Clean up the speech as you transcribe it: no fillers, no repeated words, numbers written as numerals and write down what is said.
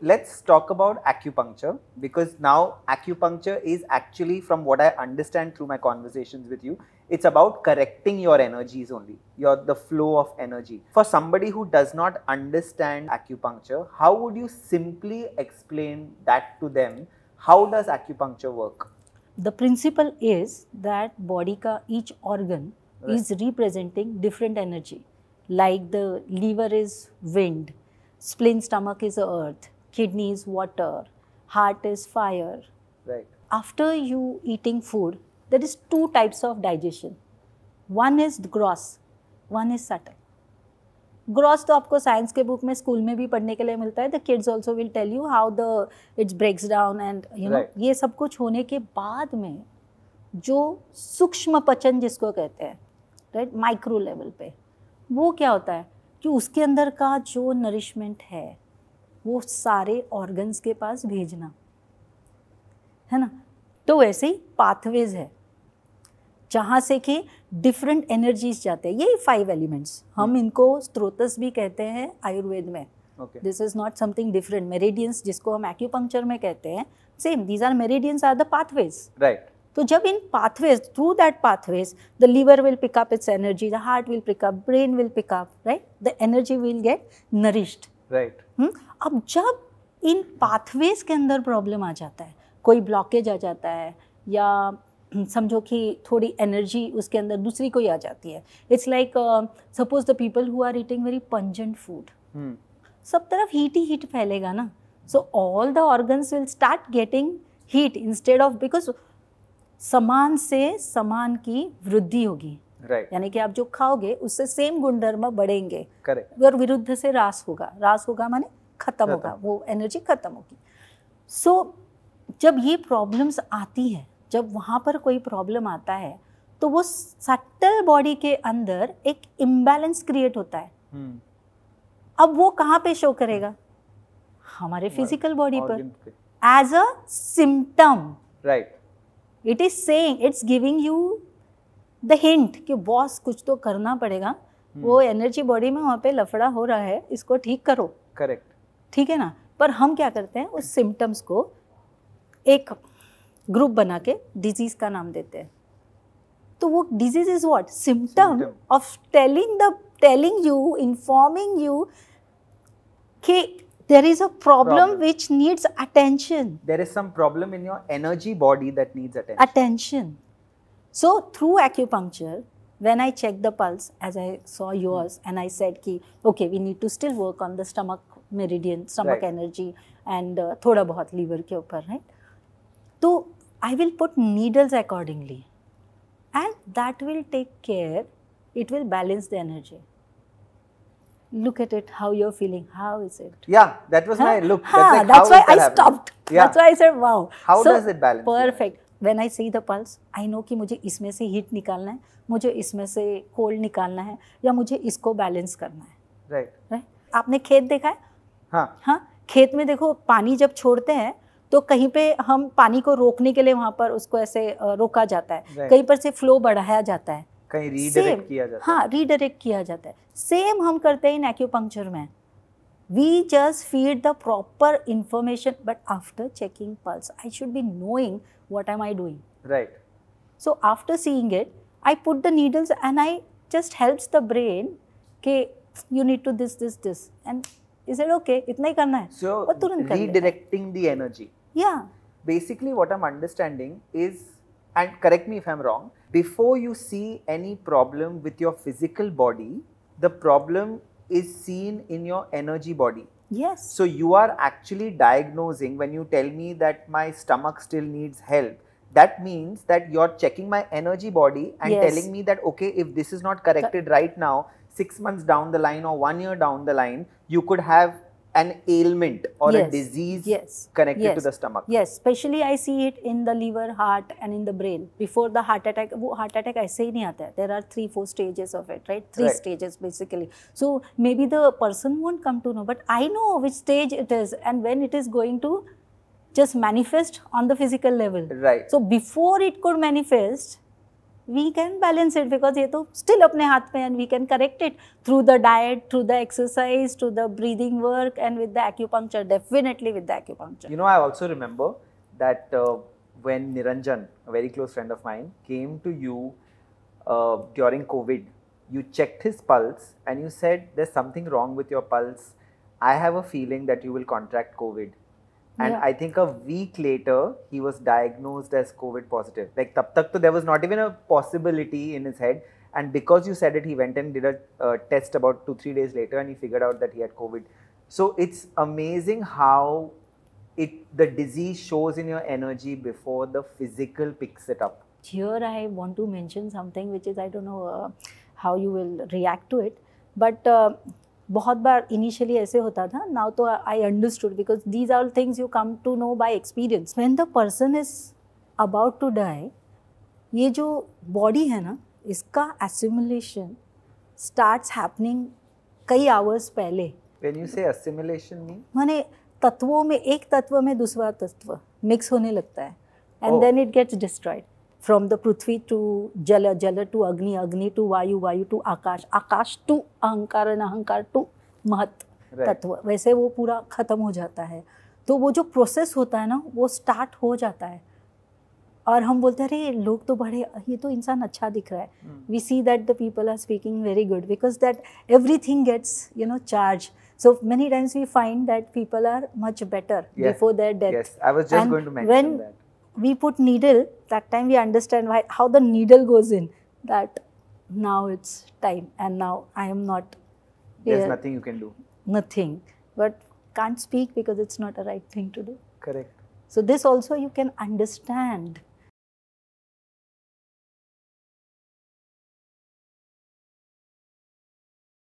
let's talk about acupuncture, because now acupuncture is actually, from what I understand through my conversations with you, it's about correcting your energies only, the flow of energy. For somebody who does not understand acupuncture, how would you simply explain that to them? How does acupuncture work? The principle is that body ka each organ is representing different energy. Like the liver is wind, spleen, stomach is earth, kidney is water, heart is fire. Right. After you eating food, there is two types of digestion. One is gross, one is subtle. Gross तो आपको science के book में school में भी पढ़ने के लिए मिलता है. The kids also will tell you how the it's breaks down and you know ये सब कुछ होने के बाद में जो सूक्ष्म पचन जिसको कहते हैं, राइट, माइक्रो लेवल पे, वो क्या होता है कि उसके अंदर का जो नरिशमेंट है वो सारे ऑर्गन्स के पास भेजना है ना. तो वैसे ही पाथवेज है जहाँ से कि डिफरेंट एनर्जीज जाते हैं. यही 5 एलिमेंट्स हम इनको स्त्रोतस भी कहते हैं आयुर्वेद में. This is not something different. Meridians जिसको हम एक्यूपंक्चर में कहते हैं, same these are meridians are the pathways. Right. तो जब इन pathways, through that pathways, the liver will pick up its energy, the heart will pick up, brain will pick up, right, the energy will get nourished. Right. अब जब इन pathways के अंदर problem आ जाता है, कोई ब्लॉकेज आ जाता है, या समझो कि थोड़ी एनर्जी उसके अंदर दूसरी कोई आ जाती है. It's like suppose the people who are eating very pungent food, सब तरफ हीट ही हीट फैलेगा ना. So all the organs will start getting heat instead of, because समान से समान की वृद्धि होगी. Right. यानी कि आप जो खाओगे उससे सेम गुणधर्म बढ़ेंगे. Correct. और विरुद्ध से रास होगा. रास होगा माने खत्म होगा, वो एनर्जी खत्म होगी. सो जब ये प्रॉब्लम्स आती है, जब वहाँ पर कोई प्रॉब्लम आता है, तो वो सटल बॉडी के अंदर एक इम्बैलेंस क्रिएट होता है. अब वो कहाँ पे शो करेगा? हमारे फिजिकल बॉडी पर, as a symptom. Right. It is saying, it's giving you the hint कि बॉस कुछ तो करना पड़ेगा. वो एनर्जी बॉडी में वहाँ पे लफड़ा हो रहा है, इसको ठीक करो. करेक्ट. ठीक है ना. पर हम क्या करते हैं, उस सिम्टम्स को एक ग्रुप बना के डिजीज का नाम देते हैं. तो वो disease is what? Symptom of telling you, informing you कि there is a problem which needs attention. There is some problem in your energy body that needs attention. So through acupuncture, when I checked the pulse, as I saw yours, and I said ki okay, we need to still work on the stomach meridian, stomach energy, and thoda bahut liver ke upar, right? So I will put needles accordingly, and that will take care, it will balance the energy. Look at it, how you're feeling, how is it? Yeah, that was my look. That's why I stopped. That's why I said wow. How does it balance? Perfect. When I see the pulse, I know कि मुझे इसमें से heat निकालना है, मुझे इसमें से cold निकालना है, या मुझे इसको बैलेंस करना है. राइट. आपने खेत देखा है? हाँ. खेत में देखो, पानी जब छोड़ते हैं तो कहीं पे हम पानी को रोकने के लिए वहाँ पर उसको ऐसे रोका जाता है, कहीं पर से फ्लो बढ़ाया जाता है, कहीं रीडायरेक्ट किया जाता है. हाँ, रीडायरेक्ट किया जाता है. सेम हम करते हैं इन एक्यूपंक्चर में. We just feed the proper information, but after checking pulse I should be knowing what am I doing. Right. So after seeing it, I put the needles and I just helps the brain कि you need to this and is it okay, इतना ही करना है. So redirecting the energy. Yeah. Basically what I'm understanding is, and correct me if I'm wrong, before you see any problem with your physical body, the problem is seen in your energy body. Yes. So you are actually diagnosing, when you tell me that my stomach still needs help, that means that you're checking my energy body and telling me that okay, if this is not corrected right now, 6 months down the line or 1 year down the line, you could have an ailment or a disease connected to the stomach. Yes, especially I see it in the liver, heart and in the brain. Before the heart attack, वो heart attack ऐसे ही नहीं आता है. There are 3-4 stages of it, right? 3 stages basically. So maybe the person won't come to know, but I know which stage it is and when it is going to just manifest on the physical level. Right. So before it could manifest, we can balance it because ये तो still अपने हाथ में, and we can correct it through the diet, through the exercise, through the breathing work, and with the acupuncture, definitely with the acupuncture. You know, I also remember that when Niranjan, a very close friend of mine, came to you during COVID, you checked his pulse and you said, there's something wrong with your pulse. I have a feeling that you will contract COVID. And Yeah. I think a week later, he was diagnosed as COVID positive. Like, tab tak to there was not even a possibility in his head. And because you said it, he went and did a test about 2-3 days later and he figured out that he had COVID. So it's amazing how the disease shows in your energy before the physical picks it up. Here I want to mention something which is, I don't know how you will react to it, but बहुत बार initially ऐसे होता था. Now तो I understood because these are all things you come to know by experience. When the person is about to die, ये जो body है ना, इसका assimilation starts happening कई hours पहले. When you say assimilation mean? माने तत्वों में, एक तत्व में दूसरा तत्व मिक्स होने लगता है, and Oh. then it gets destroyed. From the Prithvi to Jala, Jala to Agni, Agni to Vayu, Vayu to Akash, Akash to Ahankar and Ahankar to Mahat Right. तत्व. वैसे वो पूरा खत्म हो जाता है. तो वो जो प्रोसेस होता है ना, वो स्टार्ट हो जाता है. और हम बोलते हैं अरे लोग तो बड़े, ये तो इंसान अच्छा दिख रहा है. We see that the people are speaking very good because that everything gets, you know, charged. So many times we find that people are much better Yes. before their death. Yes, I was just And going to mention when that. we put needle, that time we understand how the needle goes in, that now it's time and now I am not There's here. nothing you can do. Nothing, but can't speak because it's not a right thing to do. Correct. So this also you can understand